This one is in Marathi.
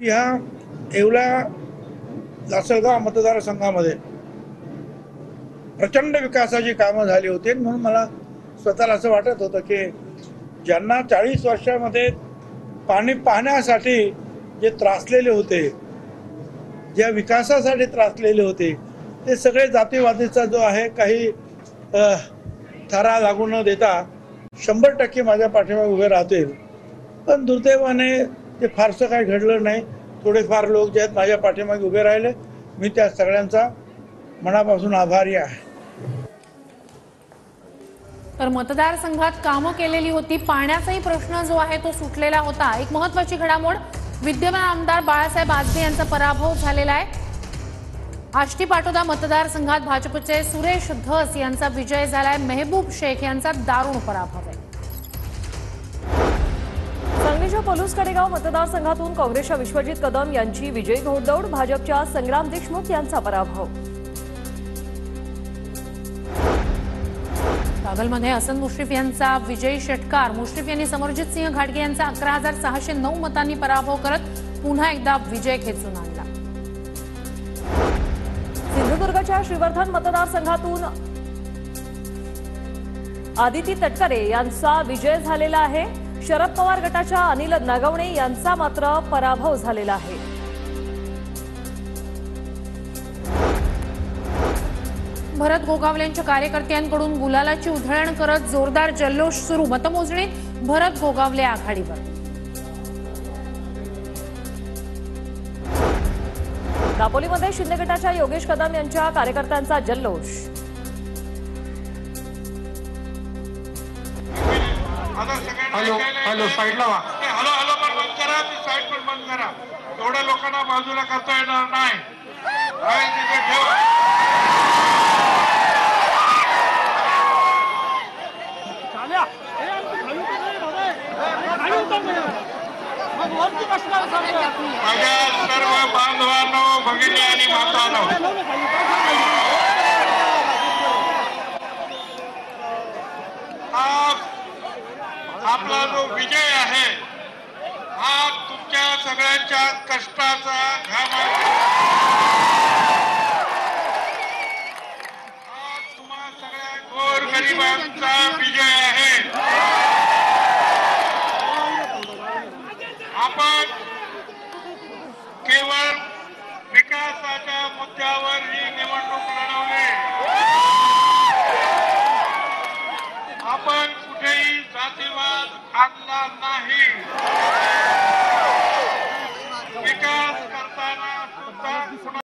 या येवला लासलगाव मतदारसंघामध्ये प्रचंड विकासाची कामं झाली होती, म्हणून मला स्वतःला असं वाटत होतं की ज्यांना 40 वर्षामध्ये पाणी पाहण्यासाठी जे त्रासलेले होते, ज्या विकासासाठी त्रासलेले होते, ते सगळे जातीवादीचा जो आहे काही थारा लागू न देता 100% माझ्या पाठीमागे उभे राहतील. पण दुर्दैवाने ते फारसं काही घडलं नाही. थोडेफार लोक जे आहेत माझ्या पाठीमागे उभे राहिले. मी त्या सगळ्यांचा मनापासून आभारी आहे. तर मतदारसंघात कामं केलेली होती, पाण्याचाही प्रश्न जो आहे तो सुटलेला होता. एक महत्त्वाची घडामोड, विद्यमान आमदार बाळासाहेब आजबे यांचा पराभव झालेला आहे. आष्टी पाटोदा मतदारसंघात भाजपचे सुरेश धस यांचा विजय झालाय. मेहबूब शेख यांचा दारुण पराभव आहे. सांगलीच्या पलूस कडेगाव मतदारसंघातून काँग्रेसच्या विश्वजित कदम यांची विजयी घोडदौड, भाजपच्या संग्राम देशमुख यांचा पराभव. कागलमध्ये हसन मुश्रीफ यांचा विजयी षटकार. मुश्रीफ यांनी समरजित सिंह घाटगे यांचा 11,609 मतांनी पराभव करत पुन्हा एकदा विजय खेचून आणला. सिंधुदुर्गच्या श्रीवर्धन मतदारसंघातून आदिती तटकरे यांचा विजय झालेला आहे. शरद पवार गटाच्या अनिल नगवणे यांचा मात्र पराभव झालेला आहे. भरत गोगावलेंच्या कार्यकर्त्यांकडून गुलालाची उधळण करत जोरदार जल्लोष सुरू. मतमोजणीत भरत गोगावले आघाडीवर. दापोलीमध्ये शिंदे गटाच्या योगेश कदम यांच्या कार्यकर्त्यांचा जल्लोष. हॅलो साईड लावा. हॅलो हॅलो पण बंद करा, ती साईड पण बंद करा. एवढ्या लोकांना बाजूला करता येणार नाही. तिथे ठेवा. माझ्या सर्व बांधवांनो, भगिनी आणि मातांनो, आपला जो विजय आहे हा तुमच्या सगळ्यांच्या कष्टाचा घामाचा, हा तुम्हा सगळ्या गोरगरिबांचा विजय आहे.